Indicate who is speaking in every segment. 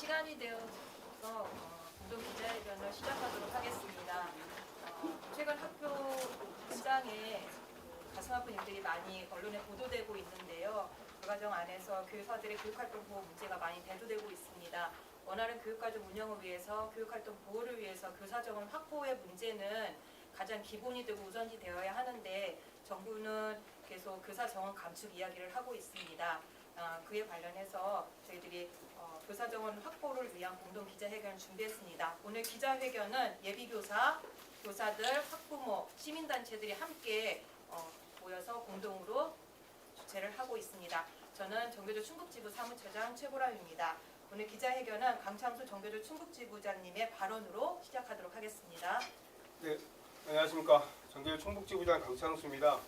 Speaker 1: 시간이 되어서 공동 기자회견을 시작하도록 하겠습니다. 최근 학교 현장에 가슴 아픈 일들이 많이 언론에 보도되고 있는데요. 그 과정 안에서 교사들의 교육활동 보호 문제가 많이 대두되고 있습니다. 원활한 교육과정 운영을 위해서, 교육활동 보호를 위해서 교사 정원 확보의 문제는 가장 기본이 되고 우선시 되어야 하는데 정부는 계속 교사 정원 감축 이야기를 하고 있습니다. 그에 관련해서 저희들이 교사 정원 확보를 위한 공동 기자회견을 준비했습니다. 오늘 기자회견은 예비교사, 교사들, 학부모, 시민단체들이 함께 모여서 공동으로 주최를 하고 있습니다. 저는 정교조 충북지부 사무처장 최보람입니다. 오늘 기자회견은 강창수 정교조 충북지부장님의 발언으로 시작하도록 하겠습니다.
Speaker 2: 네, 안녕하십니까. 정교조 충북지부장 강창수입니다.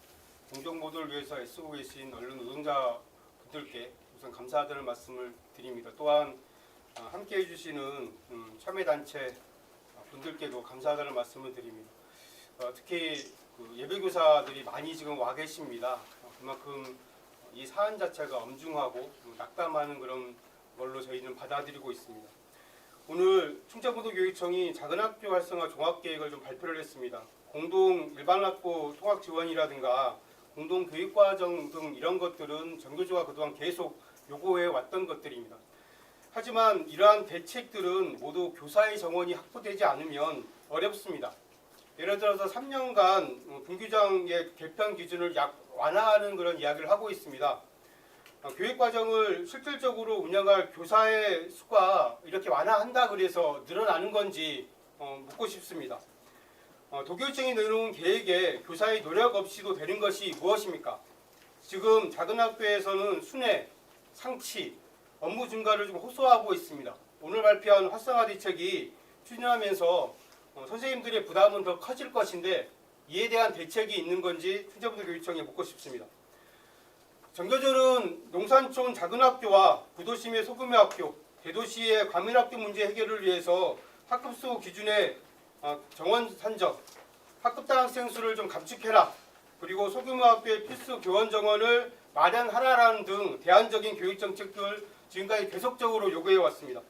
Speaker 2: 공정보도를 위해서 애쓰고 계신 언론 노동자분들께 우선 감사드리는 말씀을 드립니다. 또한 함께 해주시는 참여단체 분들께도 감사드리는 말씀을 드립니다. 특히 예비교사들이 많이 지금 와 계십니다. 그만큼 이 사안 자체가 엄중하고 낙담하는 그런 걸로 저희는 받아들이고 있습니다. 오늘 충청고등교육청이 작은학교 활성화 종합계획을 좀 발표를 했습니다. 공동 일반학교 통학 지원이라든가 공동 교육과정 등 이런 것들은 정교조가 그동안 계속 요구해 왔던 것들입니다. 하지만 이러한 대책들은 모두 교사의 정원이 확보되지 않으면 어렵습니다. 예를 들어서 3년간 분규장의 개편 기준을 약 완화하는 그런 이야기를 하고 있습니다. 교육과정을 실질적으로 운영할 교사의 수가 이렇게 완화한다 그래서 늘어나는 건지 묻고 싶습니다. 도교육청이 내놓은 계획에 교사의 노력 없이도 되는 것이 무엇입니까? 지금 작은 학교에서는 순회, 상치, 업무 증가를 좀 호소하고 있습니다. 오늘 발표한 활성화 대책이 추진하면서 선생님들의 부담은 더 커질 것인데 이에 대한 대책이 있는 건지 충청도교육청에 묻고 싶습니다. 정교조는 농산촌 작은 학교와 부도심의 소규모 학교, 대도시의 과밀학교 문제 해결을 위해서 학급수 기준의 정원 산정, 학급당 학생 수를 좀 감축해라, 그리고 소규모 학교의 필수 교원 정원을 마련하라라는 등 대안적인 교육 정책들 지금까지 계속적으로 요구해 왔습니다.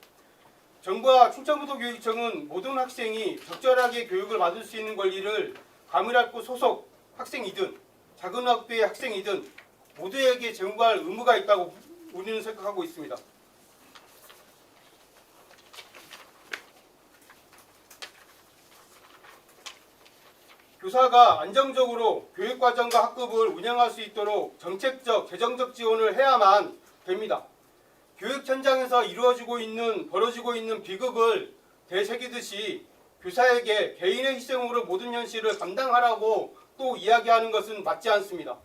Speaker 2: 정부와 충청도교육청은 모든 학생이 적절하게 교육을 받을 수 있는 권리를 과밀학교 소속 학생이든 작은 학교의 학생이든 모두에게 제공할 의무가 있다고 우리는 생각하고 있습니다. 교사가 안정적으로 교육과정과 학급을 운영할 수 있도록 정책적, 재정적 지원을 해야만 됩니다. 교육 현장에서 벌어지고 있는 비극을 되새기듯이 교사에게 개인의 희생으로 모든 현실을 감당하라고 또 이야기하는 것은 맞지 않습니다.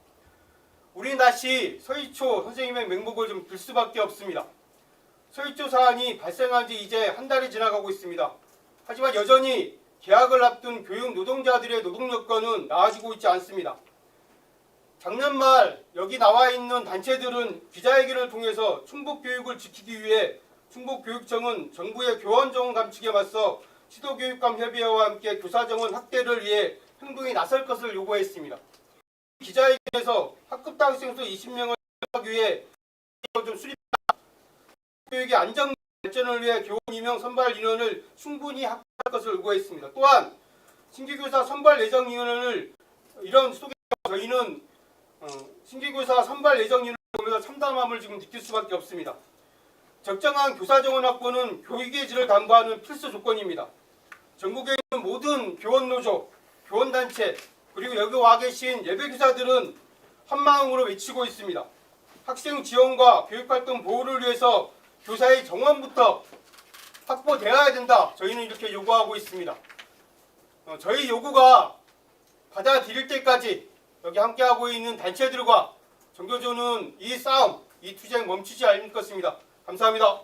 Speaker 2: 우린 다시 서희초 선생님의 맹목을 좀 들 수밖에 없습니다. 서희초 사안이 발생한 지 이제 한 달이 지나가고 있습니다. 하지만 여전히 개학을 앞둔 교육 노동자들의 노동 여건은 나아지고 있지 않습니다. 작년 말 여기 나와 있는 단체들은 기자회견을 통해서 충북교육을 지키기 위해 충북교육청은 정부의 교원 정원 감축에 맞서 시도교육감 협의회와 함께 교사 정원 확대를 위해 행동에 나설 것을 요구했습니다. 기자회견에서 학급당 학생 수 20명을 하기 위해 좀 수립하라, 교육의 안정 발전을 위해 교원 임용 선발 인원을 충분히 확보할 것을 요구했습니다. 또한 신규교사 선발 예정 인원을 이런 속에 저희는 신규교사 선발 예정 인원을 보면서 참담함을 지금 느낄 수밖에 없습니다. 적정한 교사 정원 확보는 교육의 질을 담보하는 필수 조건입니다. 전국에 있는 모든 교원노조, 교원단체, 그리고 여기 와 계신 예비교사들은 한마음으로 외치고 있습니다. 학생 지원과 교육활동 보호를 위해서 교사의 정원부터 확보되어야 된다. 저희는 이렇게 요구하고 있습니다. 저희 요구가 받아들일 때까지 여기 함께하고 있는 단체들과 정교조는 이 싸움, 이 투쟁 멈추지 않을 것입니다. 감사합니다.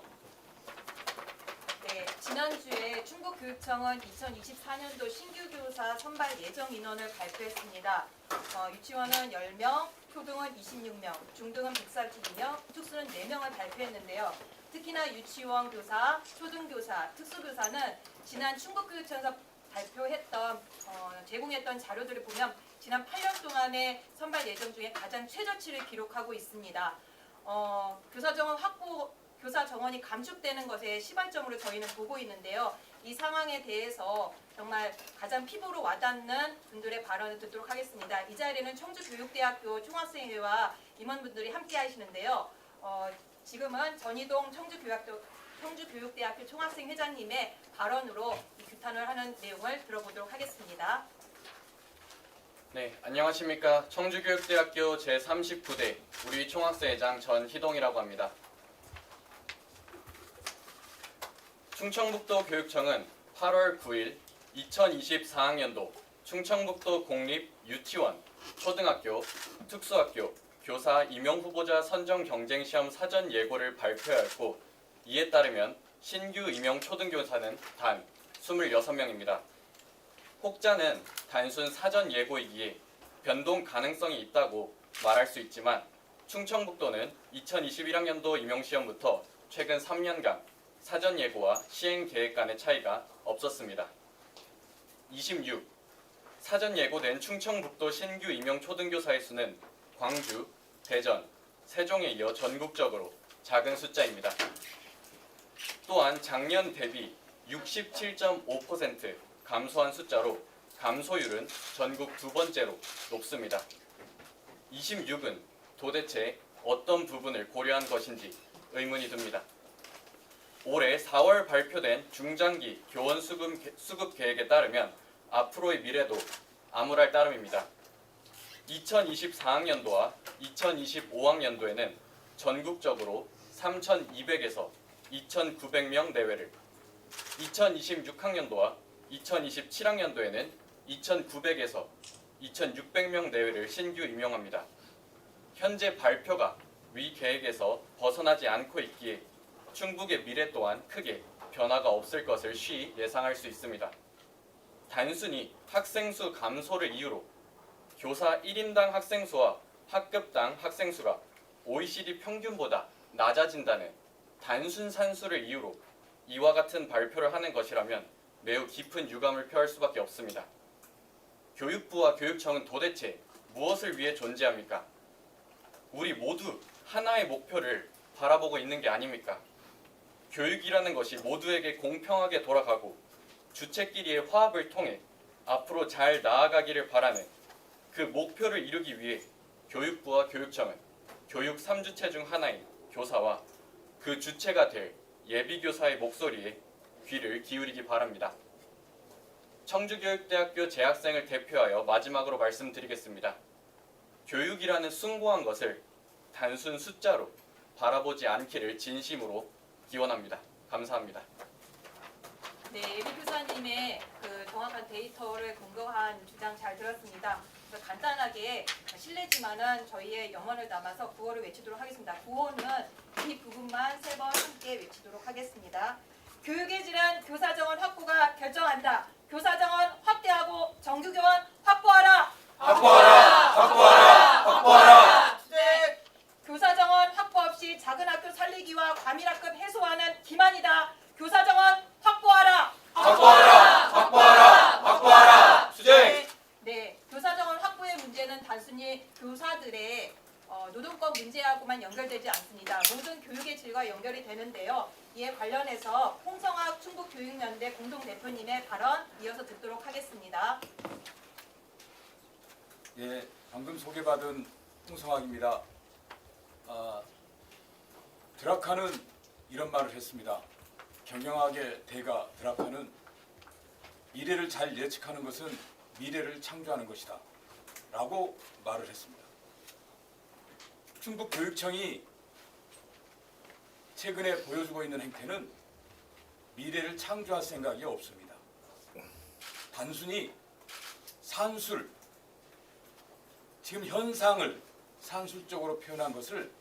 Speaker 1: 네, 지난주에 충북교육청은 2024년도 신규교사 선발 예정 인원을 발표했습니다. 유치원은 10명, 초등은 26명, 중등은 142명, 특수는 4명을 발표했는데요. 특히나 유치원 교사, 초등교사, 특수교사는 지난 충북교육청에서 제공했던 자료들을 보면 지난 8년 동안의 선발 예정 중에 가장 최저치를 기록하고 있습니다. 교사 정원 확보 교사 정원이 감축되는 것에 시발점으로 저희는 보고 있는데요. 이 상황에 대해서 정말 가장 피부로 와닿는 분들의 발언을 듣도록 하겠습니다. 이 자리에는 청주교육대학교 총학생회와 임원분들이 함께 하시는데요. 지금은 전희동 청주교육대학교 총학생 회장님의 발언으로 이 규탄을 하는 내용을 들어보도록 하겠습니다.
Speaker 3: 네, 안녕하십니까. 청주교육대학교 제39대 우리 총학생회장 전희동이라고 합니다. 충청북도 교육청은 8월 9일 2024학년도 충청북도 공립 유치원, 초등학교, 특수학교, 교사 임용 후보자 선정 경쟁시험 사전 예고를 발표하였고 이에 따르면 신규 임용 초등교사는 단 26명입니다. 혹자는 단순 사전 예고이기에 변동 가능성이 있다고 말할 수 있지만 충청북도는 2021학년도 임용시험부터 최근 3년간 사전 예고와 시행 계획 간의 차이가 없었습니다. 26. 사전 예고된 충청북도 신규 임용 초등교사의 수는 광주, 대전, 세종에 이어 전국적으로 작은 숫자입니다. 또한 작년 대비 67.5% 감소한 숫자로 감소율은 전국 두 번째로 높습니다. 26은 도대체 어떤 부분을 고려한 것인지 의문이 듭니다. 올해 4월 발표된 중장기 교원 수급 계획에 따르면 앞으로의 미래도 암울할 따름입니다. 2024학년도와 2025학년도에는 전국적으로 3,200에서 2,900명 내외를, 2026학년도와 2027학년도에는 2,900에서 2,600명 내외를 신규 임용합니다. 현재 발표가 위 계획에서 벗어나지 않고 있기에 충북의 미래 또한 크게 변화가 없을 것을 쉬이 예상할 수 있습니다. 단순히 학생 수 감소를 이유로 교사 1인당 학생 수와 학급당 학생 수가 OECD 평균보다 낮아진다는 단순 산수를 이유로 이와 같은 발표를 하는 것이라면 매우 깊은 유감을 표할 수밖에 없습니다. 교육부와 교육청은 도대체 무엇을 위해 존재합니까? 우리 모두 하나의 목표를 바라보고 있는 게 아닙니까? 교육이라는 것이 모두에게 공평하게 돌아가고 주체끼리의 화합을 통해 앞으로 잘 나아가기를 바라는 그 목표를 이루기 위해 교육부와 교육청은 교육 3주체 중 하나인 교사와 그 주체가 될 예비교사의 목소리에 귀를 기울이기 바랍니다. 청주교육대학교 재학생을 대표하여 마지막으로 말씀드리겠습니다. 교육이라는 숭고한 것을 단순 숫자로 바라보지 않기를 진심으로 기원합니다. 감사합니다.
Speaker 1: 네, 예비교사님의 그 정확한 데이터를 근거한 주장 잘 들었습니다. 그래서 간단하게 실례지만은 저희의 염원을 담아서 구호를 외치도록 하겠습니다. 구호는 이 부분만 3번 함께 외치도록 하겠습니다. 교육의 질은 교사 정원 확보가 결정한다. 교사 정원 확대하고 정규교원 확보하라.
Speaker 2: 확보하라! 확보하라! 확보하라!
Speaker 1: 네. 교사 정원 확보 없이 작은 학교 살리기와 과밀학급 해소하는 기만이다. 교사 정원 확보하라.
Speaker 2: 확보하라! 확보하라! 확보하라! 수정!
Speaker 1: 네, 교사 정원 확보의 문제는 단순히 교사들의 노동권 문제하고만 연결되지 않습니다. 모든 교육의 질과 연결이 되는데요. 이에 관련해서 홍성학 충북교육연대 공동대표님의 발언 이어서 듣도록 하겠습니다.
Speaker 4: 예, 방금 소개받은 홍성학입니다. 드라카는 이런 말을 했습니다. 경영학의 대가 드라카는 미래를 잘 예측하는 것은 미래를 창조하는 것이다 라고 말을 했습니다. 충북교육청이 최근에 보여주고 있는 행태는 미래를 창조할 생각이 없습니다. 단순히 산술, 지금 현상을 산술적으로 표현한 것을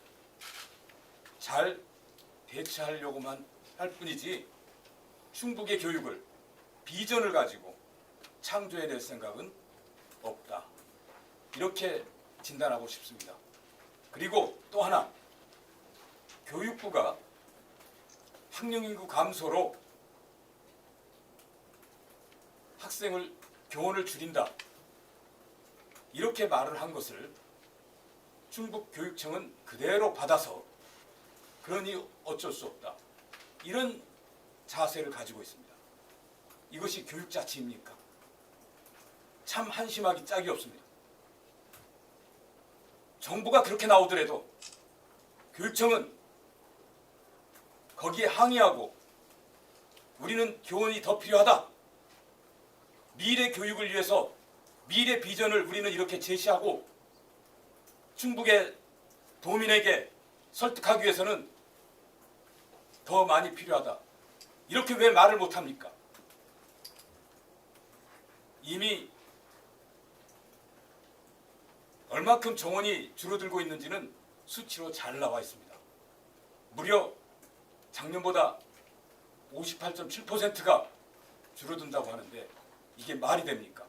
Speaker 4: 잘 대처하려고만 할 뿐이지 충북의 교육을 비전을 가지고 창조해낼 생각은 없다. 이렇게 진단하고 싶습니다. 그리고 또 하나, 교육부가 학령인구 감소로 교원을 줄인다. 이렇게 말을 한 것을 충북교육청은 그대로 받아서 그러니 어쩔 수 없다. 이런 자세를 가지고 있습니다. 이것이 교육 자치입니까? 참 한심하기 짝이 없습니다. 정부가 그렇게 나오더라도 교육청은 거기에 항의하고 우리는 교원이 더 필요하다. 미래 교육을 위해서 미래 비전을 우리는 이렇게 제시하고 충북의 도민에게 설득하기 위해서는 더 많이 필요하다. 이렇게 왜 말을 못합니까? 이미 얼마큼 정원이 줄어들고 있는지는 수치로 잘 나와 있습니다. 무려 작년보다 58.7%가 줄어든다고 하는데 이게 말이 됩니까?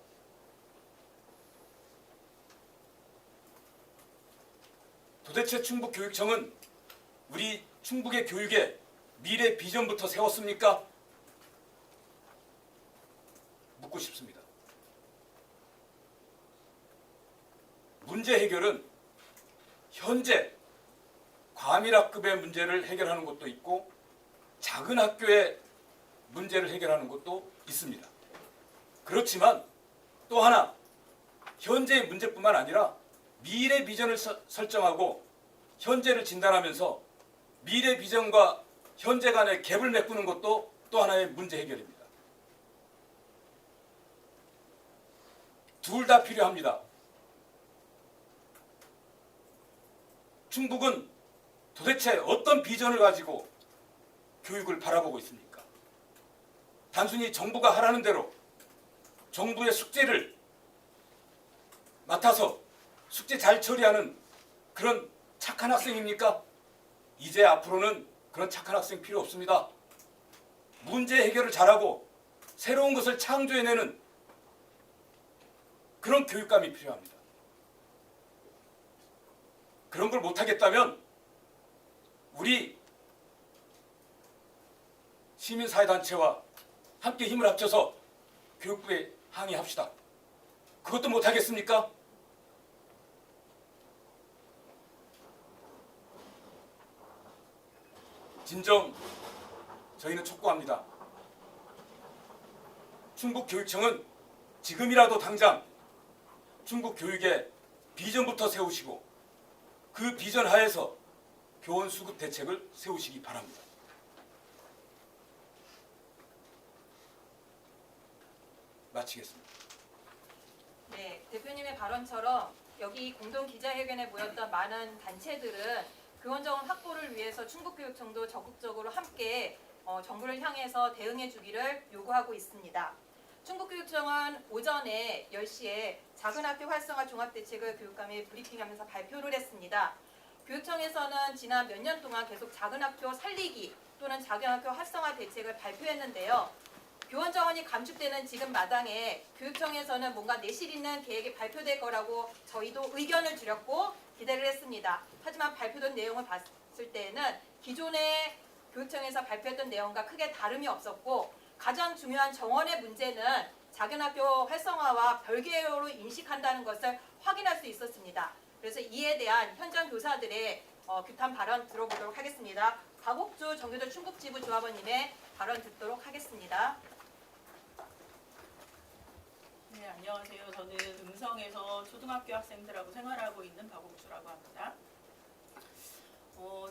Speaker 4: 도대체 충북교육청은 우리 충북의 교육에 미래 비전부터 세웠습니까? 묻고 싶습니다. 문제 해결은 현재 과밀학급의 문제를 해결하는 것도 있고 작은 학교의 문제를 해결하는 것도 있습니다. 그렇지만 또 하나 현재의 문제뿐만 아니라 미래 비전을 설정하고 현재를 진단하면서 미래 비전과 현재 간의 갭을 메꾸는 것도 또 하나의 문제 해결입니다. 둘 다 필요합니다. 충북은 도대체 어떤 비전을 가지고 교육을 바라보고 있습니까? 단순히 정부가 하라는 대로 정부의 숙제를 맡아서 숙제 잘 처리하는 그런 착한 학생입니까? 이제 앞으로는 그런 착한 학생 필요 없습니다. 문제 해결을 잘하고 새로운 것을 창조해내는 그런 교육감이 필요합니다. 그런 걸 못하겠다면 우리 시민사회단체와 함께 힘을 합쳐서 교육부에 항의합시다. 그것도 못하겠습니까? 진정 저희는 촉구합니다. 충북교육청은 지금이라도 당장 충북 교육의 비전부터 세우시고 그 비전 하에서 교원 수급 대책을 세우시기 바랍니다. 마치겠습니다.
Speaker 1: 네, 대표님의 발언처럼 여기 공동 기자회견에 모였던 많은 단체들은 교원 정원 확보를 위해서 충북교육청도 적극적으로 함께 정부를 향해서 대응해 주기를 요구하고 있습니다. 충북교육청은 오전에 10시에 작은 학교 활성화 종합대책을 교육감이 브리핑하면서 발표를 했습니다. 교육청에서는 지난 몇 년 동안 계속 작은 학교 살리기 또는 작은 학교 활성화 대책을 발표했는데요. 교원 정원이 감축되는 지금 마당에 교육청에서는 뭔가 내실 있는 계획이 발표될 거라고 저희도 의견을 드렸고 기대를 했습니다. 하지만 발표된 내용을 봤을 때는 기존의 교육청에서 발표했던 내용과 크게 다름이 없었고 가장 중요한 정원의 문제는 작은 학교 활성화와 별개로 인식한다는 것을 확인할 수 있었습니다. 그래서 이에 대한 현장 교사들의 규탄 발언 들어보도록 하겠습니다. 박옥주 정교조 충북지부 조합원님의 발언 듣도록 하겠습니다.
Speaker 5: 네, 안녕하세요. 저는 음성에서 초등학교 학생들하고 생활하고 있는 박옥주라고 합니다.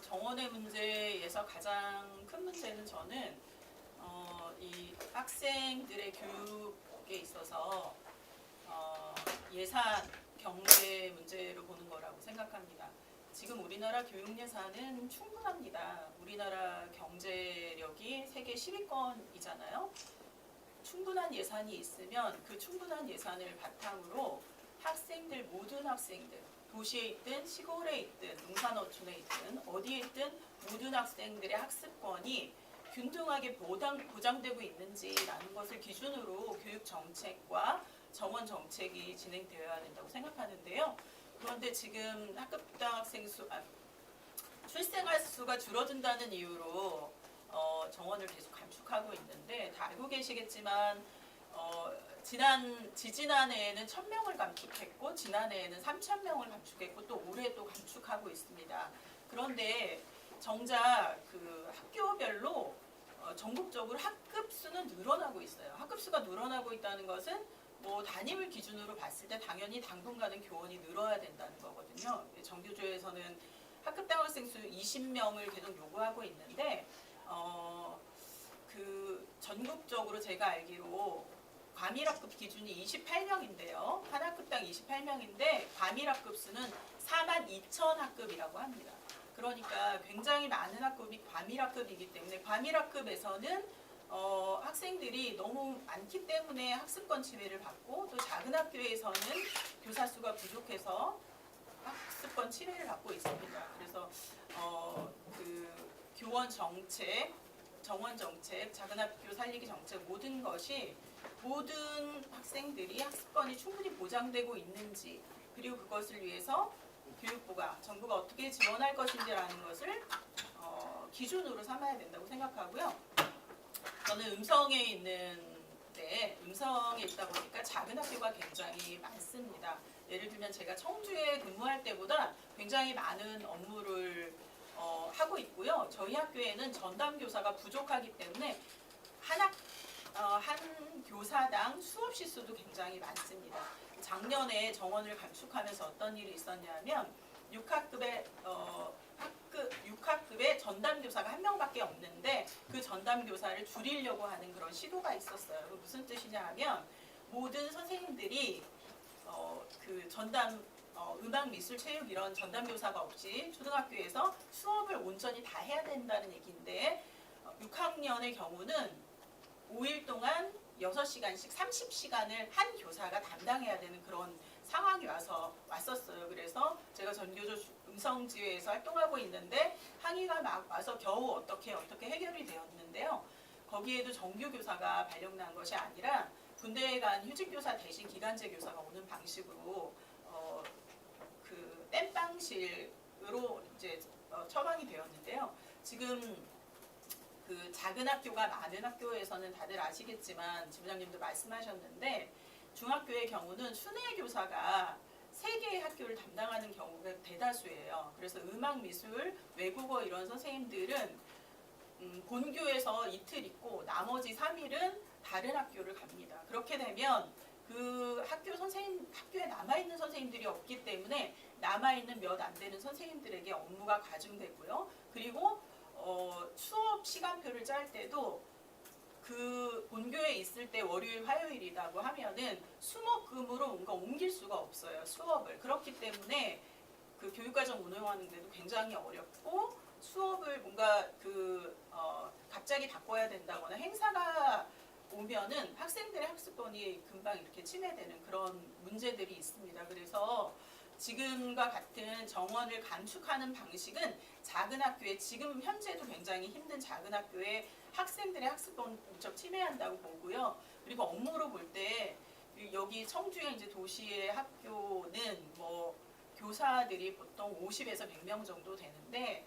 Speaker 5: 정원의 문제에서 가장 큰 문제는 저는 이 학생들의 교육에 있어서 예산, 경제 문제로 보는 거라고 생각합니다. 지금 우리나라 교육 예산은 충분합니다. 우리나라 경제력이 세계 10위권이잖아요. 충분한 예산이 있으면 그 충분한 예산을 바탕으로 학생들, 모든 학생들, 도시에 있든 시골에 있든 농산어촌에 있든 어디에 있든 모든 학생들의 학습권이 균등하게 보장되고 있는지라는 것을 기준으로 교육 정책과 정원 정책이 진행되어야 된다고 생각하는데요. 그런데 지금 학급당 학생 출생할 수가 줄어든다는 이유로 정원을 계속 감축하고 있는데 다 알고 계시겠지만 지지난해에는 1,000명을 감축했고 지난해에는 3,000명을 감축했고 또 올해 또 감축하고 있습니다. 그런데 정작 그 학교별로 전국적으로 학급 수는 늘어나고 있어요. 학급 수가 늘어나고 있다는 것은 뭐 담임을 기준으로 봤을 때 당연히 당분간은 교원이 늘어야 된다는 거거든요. 정교조에서는 학급당 학생 수 20명을 계속 요구하고 있는데 그 전국적으로 제가 알기로 과밀학급 기준이 28명인데요. 한 학급당 28명인데 과밀학급 수는 42,000학급이라고 합니다. 그러니까 굉장히 많은 학급이 과밀학급이기 때문에 과밀학급에서는 학생들이 너무 많기 때문에 학습권 침해를 받고 또 작은 학교에서는 교사 수가 부족해서 학습권 침해를 받고 있습니다. 그래서 그 교원 정책, 정원 정책, 작은 학교 살리기 정책 모든 것이 모든 학생들이 학습권이 충분히 보장되고 있는지 그리고 그것을 위해서 교육부가 정부가 어떻게 지원할 것인지라는 것을 기준으로 삼아야 된다고 생각하고요. 저는 음성에 있다 보니까 작은 학교가 굉장히 많습니다. 예를 들면 제가 청주에 근무할 때보다 굉장히 많은 업무를 하고 있고요. 저희 학교에는 전담 교사가 부족하기 때문에 한 교사당 수업 시수도 굉장히 많습니다. 작년에 정원을 감축하면서 어떤 일이 있었냐면 6학급에 전담 교사가 한 명밖에 없는데 그 전담 교사를 줄이려고 하는 그런 시도가 있었어요. 무슨 뜻이냐 하면 모든 선생님들이 그 전담 음악, 미술, 체육 이런 전담 교사가 없이 초등학교에서 수업을 온전히 다 해야 된다는 얘기인데 6학년의 경우는 5일 동안 6시간씩 30시간을 한 교사가 담당해야 되는 그런 상황이 왔었어요. 그래서 제가 전교조 음성지회에서 활동하고 있는데 항의가 막 와서 겨우 어떻게 해결이 되었는데요. 거기에도 정규 교사가 발령난 것이 아니라 군대에 간 휴직 교사 대신 기간제 교사가 오는 방식으로 그 땜빵실로 이제 처방이 되었는데요. 지금 그 작은 학교가 많은 학교에서는 다들 아시겠지만 지부장님도 말씀하셨는데 중학교의 경우는 순회 교사가 3개의 학교를 담당하는 경우가 대다수예요. 그래서 음악, 미술, 외국어 이런 선생님들은 본교에서 이틀 있고 나머지 3일은 다른 학교를 갑니다. 그렇게 되면 그 학교에 남아있는 선생님들이 없기 때문에 남아있는 몇 안 되는 선생님들에게 업무가 가중되고요. 그리고 수업 시간표를 짤 때도 그 본교에 있을 때 월요일, 화요일이라고 하면은 수목금으로 뭔가 옮길 수가 없어요. 수업을. 그렇기 때문에 그 교육과정 운영하는 데도 굉장히 어렵고 수업을 뭔가 갑자기 바꿔야 된다거나 행사가 오면은 학생들의 학습권이 금방 이렇게 침해되는 그런 문제들이 있습니다. 그래서 지금과 같은 정원을 감축하는 방식은 작은 학교에 지금 현재도 굉장히 힘든 작은 학교에 학생들의 학습권 무척 침해한다고 보고요. 그리고 업무로 볼 때 여기 청주의 이제 도시의 학교는 뭐 교사들이 보통 50에서 100명 정도 되는데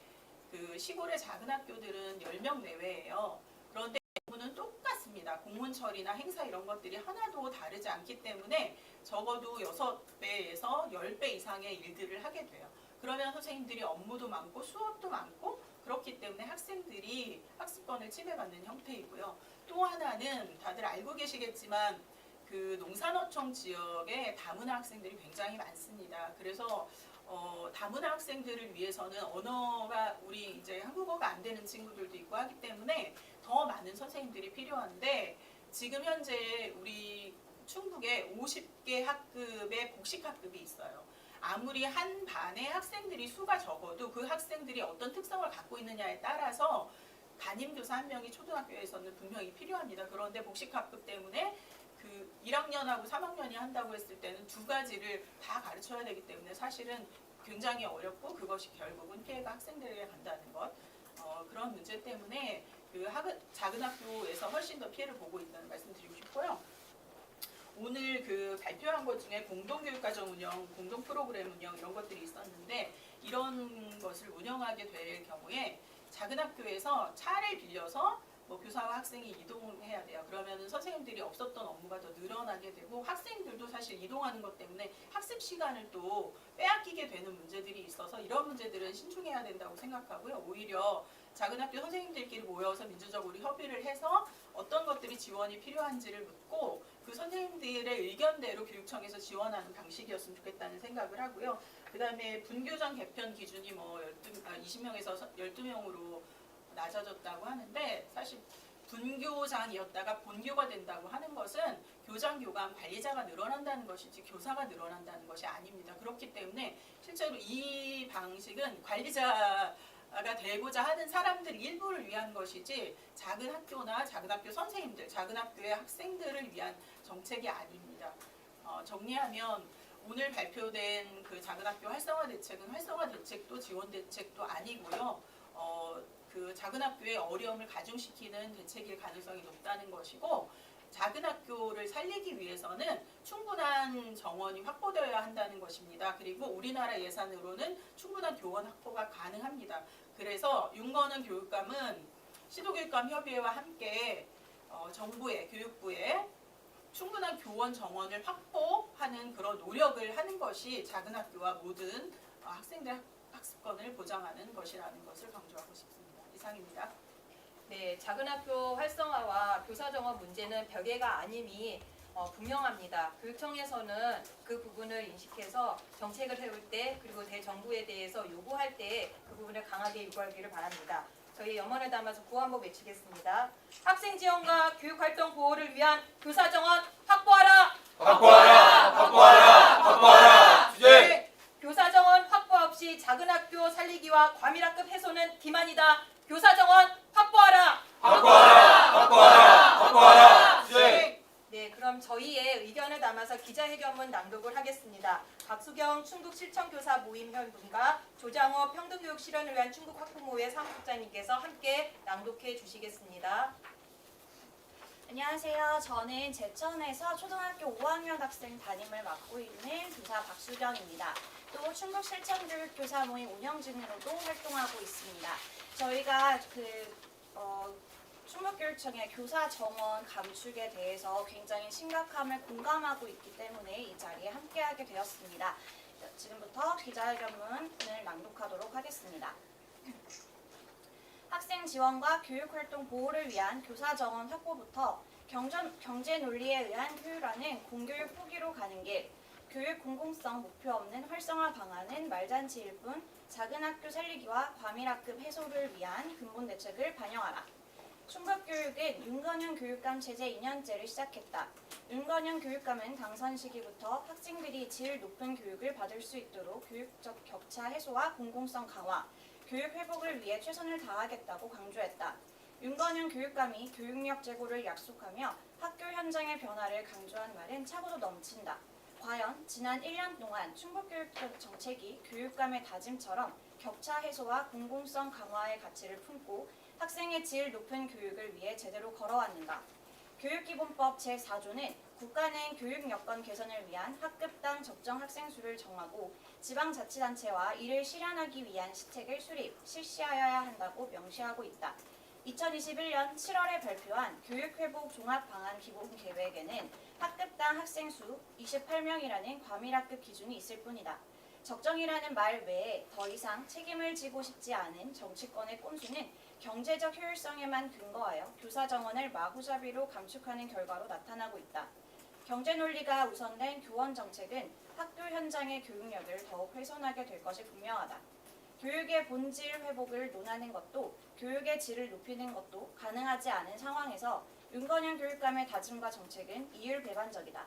Speaker 5: 그 시골의 작은 학교들은 10명 내외예요. 그런데 업무는 똑같습니다. 공문 처리나 행사 이런 것들이 하나도 다르지 않기 때문에 적어도 6배에서 10배 이상의 일들을 하게 돼요. 그러면 선생님들이 업무도 많고 수업도 많고 그렇기 때문에 학생들이 학습권을 침해받는 형태이고요. 또 하나는 다들 알고 계시겠지만 그 농산어촌 지역에 다문화 학생들이 굉장히 많습니다. 그래서 다문화 학생들을 위해서는 언어가 우리 이제 한국어가 안 되는 친구들도 있고 하기 때문에 더 많은 선생님들이 필요한데 지금 현재 우리 충북에 50개 학급의 복식 학급이 있어요. 아무리 한 반의 학생들이 수가 적어도 그 학생들이 어떤 특성을 갖고 있느냐에 따라서 담임교사 한 명이 초등학교에서는 분명히 필요합니다. 그런데 복식 학급 때문에 그 1학년하고 3학년이 한다고 했을 때는 두 가지를 다 가르쳐야 되기 때문에 사실은 굉장히 어렵고 그것이 결국은 피해가 학생들에게 간다는 것 그런 문제 때문에 그 작은 학교에서 훨씬 더 피해를 보고 있다는 말씀 드리고 싶고요. 오늘 그 발표한 것 중에 공동교육과정 운영, 공동 프로그램 운영 이런 것들이 있었는데 이런 것을 운영하게 될 경우에 작은 학교에서 차를 빌려서 뭐 교사와 학생이 이동해야 돼요. 그러면은 선생님들이 없었던 업무가 더 늘어나게 되고 학생들도 사실 이동하는 것 때문에 학습 시간을 또 빼앗기게 되는 문제들이 있어서 이런 문제들은 신중해야 된다고 생각하고요. 오히려 작은 학교 선생님들끼리 모여서 민주적으로 협의를 해서 어떤 것들이 지원이 필요한지를 묻고 그 선생님들의 의견대로 교육청에서 지원하는 방식이었으면 좋겠다는 생각을 하고요. 그 다음에 분교장 개편 기준이 뭐 20명에서 12명으로 낮아졌다고 하는데 사실 분교장이었다가 본교가 된다고 하는 것은 교장, 교감, 관리자가 늘어난다는 것이지 교사가 늘어난다는 것이 아닙니다. 그렇기 때문에 실제로 이 방식은 관리자가 되고자 하는 사람들 일부를 위한 것이지 작은 학교나 작은 학교 선생님들, 작은 학교의 학생들을 위한 정책이 아닙니다. 정리하면 오늘 발표된 그 작은 학교 활성화 대책은 활성화 대책도 지원 대책도 아니고요. 그 작은 학교의 어려움을 가중시키는 대책일 가능성이 높다는 것이고 작은 학교를 살리기 위해서는 충분한 정원이 확보되어야 한다는 것입니다. 그리고 우리나라 예산으로는 충분한 교원 확보가 가능합니다. 그래서 윤건은 교육감은 시도교육감 협의회와 함께 정부의 교육부에 충분한 교원 정원을 확보하는 그런 노력을 하는 것이 작은 학교와 모든 학생들의 학습권을 보장하는 것이라는 것을 강조하고 싶습니다. 이상입니다.
Speaker 1: 네, 작은 학교 활성화와 교사 정원 문제는 별개가 아님이 분명합니다. 교육청에서는 그 부분을 인식해서 정책을 세울 때 그리고 대정부에 대해서 요구할 때 그 부분을 강하게 요구하기를 바랍니다. 저희 염원을 담아서 구호 한번 외치겠습니다. 학생 지원과 교육활동 보호를 위한 교사 정원 확보하라!
Speaker 2: 확보하라! 확보하라! 확보하라! 주제!
Speaker 1: 네, 교사 정원 확보 없이 작은 학교 살리기와 과밀학급 해소는 기만이다. 교사 정원 확보하라!
Speaker 2: 확보하라! 확보하라! 확보하라! 주제!
Speaker 1: 네, 그럼 저희의 의견을 담아서 기자회견문 낭독을 하겠습니다. 박수경 충북실천교사 모임회원분과 조장호 평등교육 실현을 위한 충북학부모회 사무국장님께서 함께 낭독해 주시겠습니다.
Speaker 6: 안녕하세요. 저는 제천에서 초등학교 5학년 학생 담임을 맡고 있는 교사 박수경입니다. 또 충북실천교육교사 모임 운영진으로도 활동하고 있습니다. 저희가 충북교육청의 교사 정원 감축에 대해서 굉장히 심각함을 공감하고 있기 때문에 이 자리에 함께하게 되었습니다. 지금부터 기자회견문을 낭독하도록 하겠습니다. 학생 지원과 교육활동 보호를 위한 교사 정원 확보부터 경제 논리에 의한 효율화는 공교육 포기로 가는 길, 교육 공공성 목표 없는 활성화 방안은 말잔치일 뿐 작은 학교 살리기와 과밀학급 해소를 위한 근본 대책을 반영하라. 충북교육은 윤건현 교육감 체제 2년째를 시작했다. 윤건현 교육감은 당선 시기부터 학생들이 질 높은 교육을 받을 수 있도록 교육적 격차 해소와 공공성 강화, 교육 회복을 위해 최선을 다하겠다고 강조했다. 윤건현 교육감이 교육력 제고를 약속하며 학교 현장의 변화를 강조한 말은 차고도 넘친다. 과연 지난 1년 동안 충북교육 정책이 교육감의 다짐처럼 격차 해소와 공공성 강화의 가치를 품고 학생의 질 높은 교육을 위해 제대로 걸어왔는가? 교육기본법 제4조는 국가는 교육 여건 개선을 위한 학급당 적정 학생 수를 정하고 지방자치단체와 이를 실현하기 위한 시책을 실시하여야 한다고 명시하고 있다. 2021년 7월에 발표한 교육회복 종합방안 기본계획에는 학급당 학생 수 28명이라는 과밀학급 기준이 있을 뿐이다. 적정이라는 말 외에 더 이상 책임을 지고 싶지 않은 정치권의 꼼수는 경제적 효율성에만 근거하여 교사 정원을 마구잡이로 감축하는 결과로 나타나고 있다. 경제 논리가 우선된 교원 정책은 학교 현장의 교육력을 더욱 훼손하게 될 것이 분명하다. 교육의 본질 회복을 논하는 것도 교육의 질을 높이는 것도 가능하지 않은 상황에서 윤건현 교육감의 다짐과 정책은 이율배반적이다.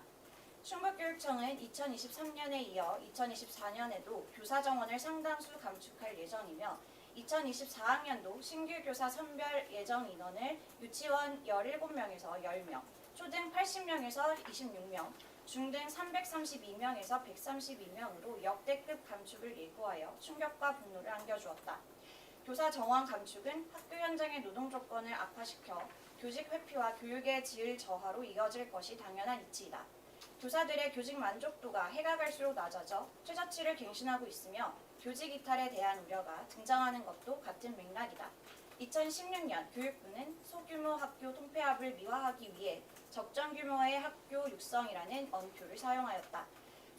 Speaker 6: 충북교육청은 2023년에 이어 2024년에도 교사 정원을 상당수 감축할 예정이며 2024학년도 신규 교사 선별 예정 인원을 유치원 17명에서 10명, 초등 80명에서 26명, 중등 332명에서 132명으로 역대급 감축을 예고하여 충격과 분노를 안겨주었다. 교사 정원 감축은 학교 현장의 노동 조건을 악화시켜 교직 회피와 교육의 질 저하로 이어질 것이 당연한 이치이다. 교사들의 교직 만족도가 해가 갈수록 낮아져 최저치를 갱신하고 있으며 교직 이탈에 대한 우려가 등장하는 것도 같은 맥락이다. 2016년 교육부는 소규모 학교 통폐합을 미화하기 위해 적정 규모의 학교 육성이라는 언표를 사용하였다.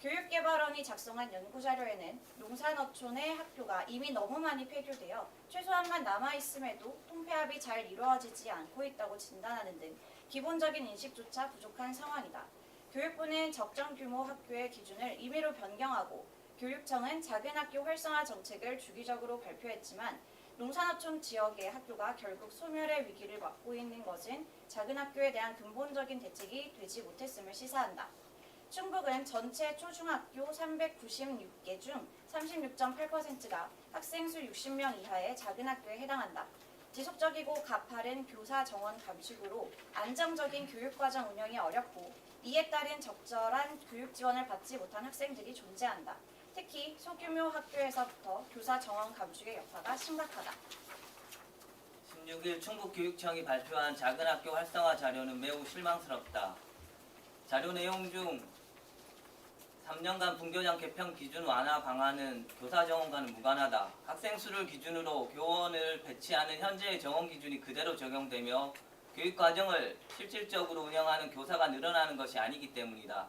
Speaker 6: 교육개발원이 작성한 연구자료에는 농산어촌의 학교가 이미 너무 많이 폐교되어 최소한만 남아있음에도 통폐합이 잘 이루어지지 않고 있다고 진단하는 등 기본적인 인식조차 부족한 상황이다. 교육부는 적정 규모 학교의 기준을 임의로 변경하고 교육청은 작은 학교 활성화 정책을 주기적으로 발표했지만 농산어촌 지역의 학교가 결국 소멸의 위기를 맞고 있는 것은 작은 학교에 대한 근본적인 대책이 되지 못했음을 시사한다. 충북은 전체 초중학교 396개 중 36.8%가 학생 수 60명 이하의 작은 학교에 해당한다. 지속적이고 가파른 교사 정원 감축으로 안정적인 교육과정 운영이 어렵고 이에 따른 적절한 교육 지원을 받지 못한 학생들이 존재한다. 특히 소규모 학교에서부터 교사 정원 감축의 여파가 심각하다.
Speaker 7: 16일 충북교육청이 발표한 작은 학교 활성화 자료는 매우 실망스럽다. 자료 내용 중 3년간 분교장 개편 기준 완화 방안은 교사 정원과는 무관하다. 학생 수를 기준으로 교원을 배치하는 현재의 정원 기준이 그대로 적용되며 교육 과정을 실질적으로 운영하는 교사가 늘어나는 것이 아니기 때문이다.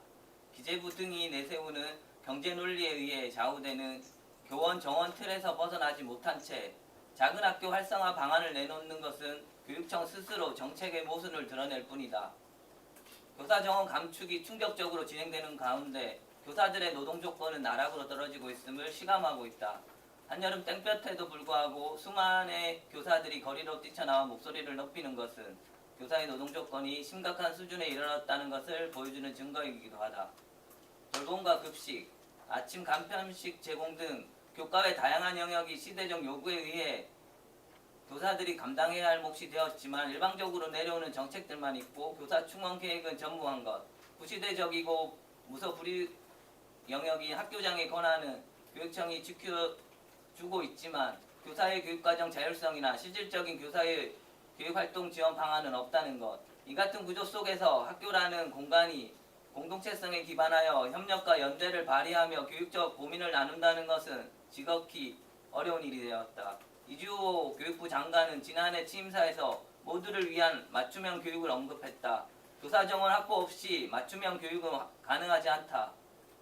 Speaker 7: 기재부 등이 내세우는 경제 논리에 의해 좌우되는 교원 정원 틀에서 벗어나지 못한 채 작은 학교 활성화 방안을 내놓는 것은 교육청 스스로 정책의 모순을 드러낼 뿐이다. 교사 정원 감축이 충격적으로 진행되는 가운데 교사들의 노동 조건은 나락으로 떨어지고 있음을 실감하고 있다. 한여름 땡볕에도 불구하고 수많은 교사들이 거리로 뛰쳐나와 목소리를 높이는 것은 교사의 노동 조건이 심각한 수준에 이르렀다는 것을 보여주는 증거이기도 하다. 돌봄과 급식, 아침 간편식 제공 등 교과의 다양한 영역이 시대적 요구에 의해 교사들이 감당해야 할 몫이 되었지만 일방적으로 내려오는 정책들만 있고 교사 충원 계획은 전무한 것, 구시대적이고 무소불위 영역인 학교장의 권한은 교육청이 지켜주고 있지만 교사의 교육과정 자율성이나 실질적인 교사의 교육활동 지원 방안은 없다는 것. 이 같은 구조 속에서 학교라는 공간이 공동체성에 기반하여 협력과 연대를 발휘하며 교육적 고민을 나눈다는 것은 지극히 어려운 일이 되었다. 이주호 교육부 장관은 지난해 취임사에서 모두를 위한 맞춤형 교육을 언급했다. 교사 정원 확보 없이 맞춤형 교육은 가능하지 않다.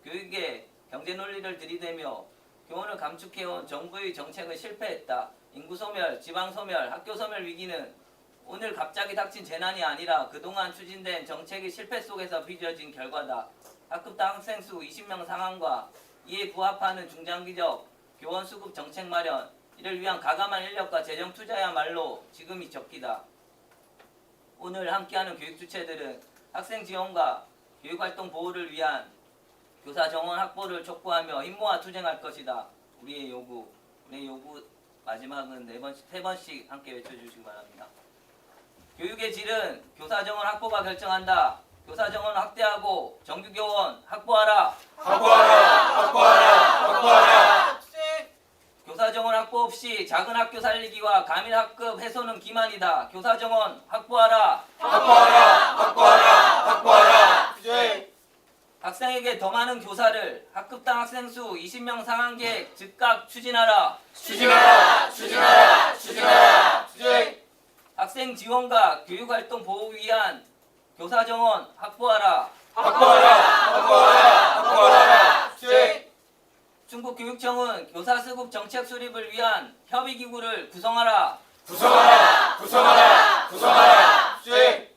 Speaker 7: 교육의 경제 논리를 들이대며 교원을 감축해온 정부의 정책은 실패했다. 인구 소멸, 지방 소멸, 학교 소멸 위기는 오늘 갑자기 닥친 재난이 아니라 그동안 추진된 정책의 실패 속에서 빚어진 결과다. 학급당 학생 수 20명 상한과 이에 부합하는 중장기적 교원 수급 정책 마련, 이를 위한 가감한 인력과 재정 투자야말로 지금이 적기다. 오늘 함께하는 교육 주체들은 학생 지원과 교육활동 보호를 위한 교사 정원 확보를 촉구하며 힘모아 투쟁할 것이다. 우리의 요구 마지막은 세 번씩 함께 외쳐주시기 바랍니다. 교육의 질은 교사 정원 확보가 결정한다. 교사 정원 확대하고 정규 교원 확보하라. 확보하라. 교사 정원 확보 없이 작은 학교 살리기와 가밀 학급 해소는 기만이다. 교사 정원 확보하라.
Speaker 2: 네.
Speaker 7: 학생에게 더 많은 교사를 학급당 학생 수 20명 상한 계획 즉각 추진하라.
Speaker 2: 네.
Speaker 7: 학생 지원과 교육활동 보호 위한 교사 정원 확보하라.
Speaker 2: 네.
Speaker 7: 충북교육청은 교사 수급 정책 수립을 위한 협의기구를 구성하라.
Speaker 2: 네.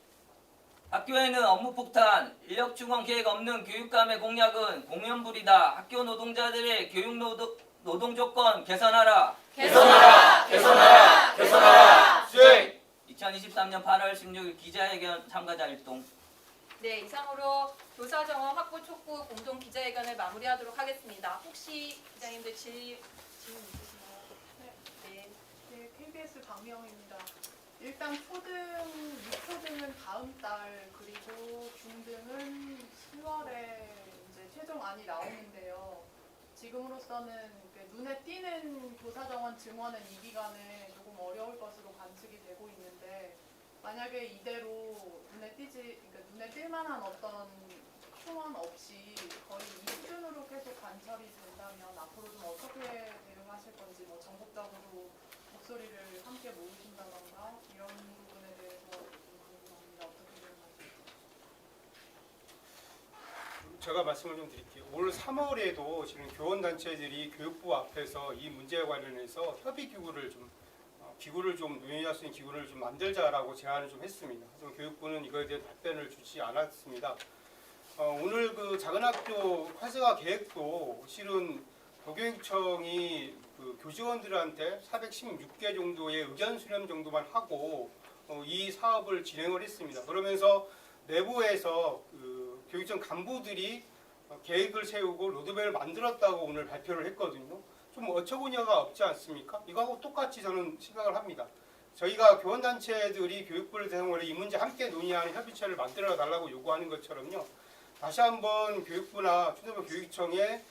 Speaker 7: 학교에는 업무 폭탄, 인력 충원 계획 없는 교육감의 공약은 공연불이다. 학교 노동자들의 교육 노동 조건 개선하라.
Speaker 2: 네.
Speaker 7: 2023년 8월 16일 기자회견 참가자 일동.
Speaker 1: 네, 이상으로 교사 정원 확보 촉구 공동 기자회견을 마무리하도록 하겠습니다. 혹시 기자님들 질문 있으신가요? 네.
Speaker 8: 네, KBS 박명입니다. 일단 초등, 유초등은 다음 달 그리고 중등은 10월에 이제 최종안이 나오는데요. 지금으로서는 눈에 띄는 교사 정원 증원은 이 기간에 조금 어려울 것으로 관측이 되고 있는데 만약에 이대로 눈에 띌 만한 어떤 충원 없이 거의 이 수준으로 계속 관철이 된다면 앞으로 좀 어떻게 대응하실 건지 전국적으로 목소리를 함께 함께 모으신다던가 이런 부분에 대해서 좀 궁금합니다. 어떻게 생각하세요?
Speaker 2: 제가 말씀을 좀 드릴게요. 올 3월에도 지금 교원단체들이 교육부 앞에서 이 문제에 관련해서 협의 기구를 좀 논의할 수 있는 기구를 좀 만들자라고 제안을 좀 했습니다. 하지만 교육부는 이거에 대해 답변을 주지 않았습니다. 오늘 그 작은 학교 활성화 계획도 실은 도교육청이 그 교직원들한테 416개 정도의 의견 수렴 정도만 하고 이 사업을 진행을 했습니다. 그러면서 내부에서 그 교육청 간부들이 계획을 세우고 로드맵을 만들었다고 오늘 발표를 했거든요. 좀 어처구니가 없지 않습니까? 이거하고 똑같이 저는 생각을 합니다. 저희가 교원단체들이 교육부를 대상으로 이 문제 함께 논의하는 협의체를 만들어 달라고 요구하는 것처럼요. 다시 한번 교육부나 초등부 교육청에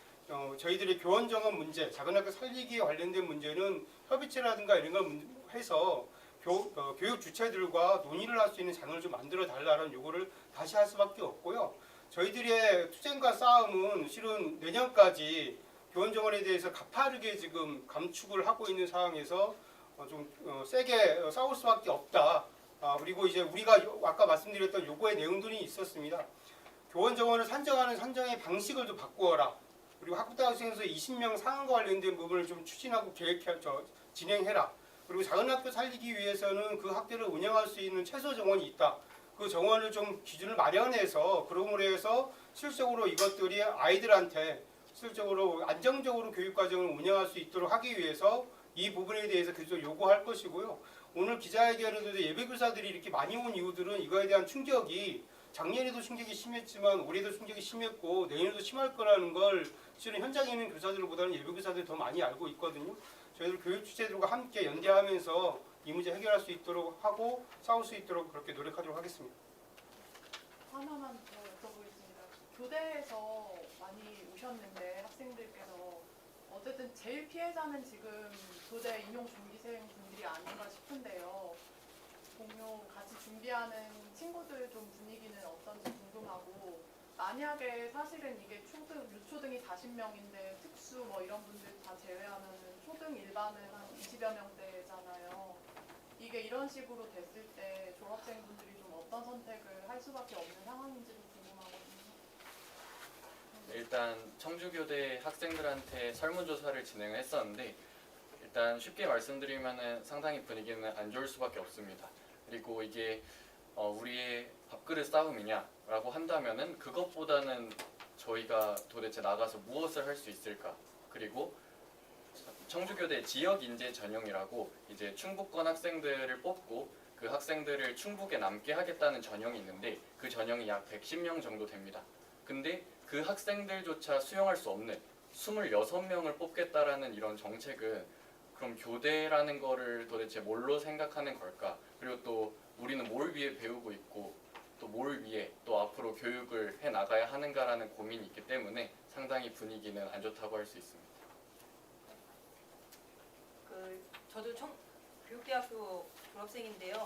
Speaker 2: 저희들의 교원 정원 문제, 작은 학교 살리기에 관련된 문제는 협의체라든가 이런 걸 해서 교육 주체들과 논의를 할 수 있는 장을 좀 만들어 달라는 요구를 다시 할 수밖에 없고요. 저희들의 투쟁과 싸움은 실은 내년까지 교원 정원에 대해서 가파르게 지금 감축을 하고 있는 상황에서 좀 세게 싸울 수밖에 없다. 그리고 이제 우리가 아까 말씀드렸던 요구의 내용들이 있었습니다. 교원 정원을 산정하는 산정의 방식을 좀 바꾸어라. 그리고 학부대학생에서 20명 상한과 관련된 부분을 좀 추진하고 진행해라. 그리고 작은 학교 살리기 위해서는 그 학교를 운영할 수 있는 최소 정원이 있다. 그 정원을 좀 기준을 마련해서 그러므로 해서 실질적으로 이것들이 아이들한테 실질적으로 안정적으로 교육과정을 운영할 수 있도록 하기 위해서 이 부분에 대해서 계속 요구할 것이고요. 오늘 기자회견에도 예비교사들이 이렇게 많이 온 이유들은 이거에 대한 충격이 작년에도 충격이 심했지만 올해도 충격이 심했고 내년에도 심할 거라는 걸 실은 현장에 있는 교사들보다는 예비교사들이 더 많이 알고 있거든요. 저희들 교육 주체들과 함께 연대하면서 이 문제 해결할 수 있도록 하고 싸울 수 있도록 그렇게 노력하도록 하겠습니다.
Speaker 8: 하나만 더 여쭤보겠습니다. 교대에서 많이 오셨는데 학생들께서 어쨌든 제일 피해자는 지금 교대 임용 준비생분들이 아닌가 싶은데요. 동료 같이 준비하는 친구들 좀 분위기는 어떤지 궁금하고 만약에 사실은 이게 초등, 유초등이 40명인데 특수 뭐 이런 분들 다 제외하면 초등 일반은 한 20여 명대잖아요. 이게 이런 식으로 됐을 때 졸업생분들이 좀 어떤 선택을 할 수밖에 없는 상황인지도 궁금하거든요.
Speaker 3: 일단 청주교대 학생들한테 설문조사를 진행을 했었는데 일단 쉽게 말씀드리면은 상당히 분위기는 안 좋을 수밖에 없습니다. 그리고 이게 우리의 밥그릇 싸움이냐라고 한다면은 그것보다는 저희가 도대체 나가서 무엇을 할 수 있을까? 그리고 청주교대 지역인재 전형이라고 이제 충북권 학생들을 뽑고 그 학생들을 충북에 남게 하겠다는 전형이 있는데 그 전형이 약 110명 정도 됩니다. 근데 그 학생들조차 수용할 수 없는 26명을 뽑겠다라는 이런 정책은 그럼 교대라는 거를 도대체 뭘로 생각하는 걸까? 그리고 또 우리는 뭘 위해 배우고 있고 또 뭘 위해 또 앞으로 교육을 해 나가야 하는가라는 고민이 있기 때문에 상당히 분위기는 안 좋다고 할 수 있습니다.
Speaker 1: 저도 교육대학교 졸업생인데요.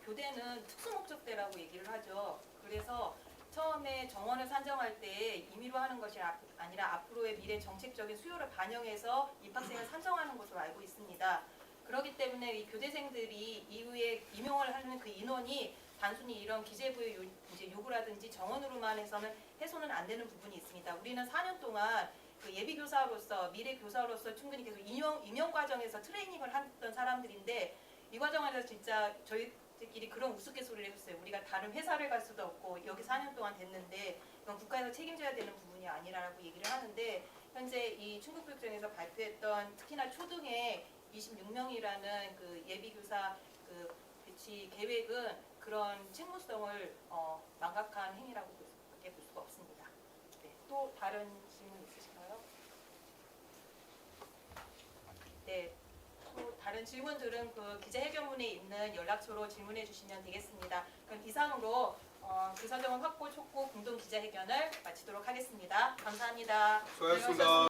Speaker 1: 교대는 특수 목적대라고 얘기를 하죠. 그래서 처음에 정원을 산정할 때 임의로 하는 것이 아니라 앞으로의 미래 정책적인 수요를 반영해서 입학생을 산정하는 것으로 알고 있습니다. 그렇기 때문에 이 교대생들이 이후에 임용을 하는 그 인원이 단순히 이런 기재부의 요구라든지 정원으로만 해서는 해소는 안 되는 부분이 있습니다. 우리는 4년 동안 그 예비교사로서 미래 교사로서 충분히 계속 임용 과정에서 트레이닝을 했던 사람들인데 이 과정에서 진짜 저희들끼리 그런 우스갯소리를 했어요. 우리가 다른 회사를 갈 수도 없고 여기 4년 동안 됐는데 이건 국가에서 책임져야 되는 부분이 아니라고 얘기를 하는데 현재 이 충북교육청에서 발표했던 특히나 초등에 26명이라는 그 예비교사 그 배치 계획은 그런 책무성을 망각한 행위라고 볼 수가 없습니다. 네, 또 다른 질문 있으신가요? 네, 또 다른 질문들은 그 기자회견문에 있는 연락처로 질문해 주시면 되겠습니다. 그럼 이상으로 교사정원 확보 촉구 공동 기자회견을 마치도록 하겠습니다. 감사합니다.
Speaker 2: 수고하셨습니다.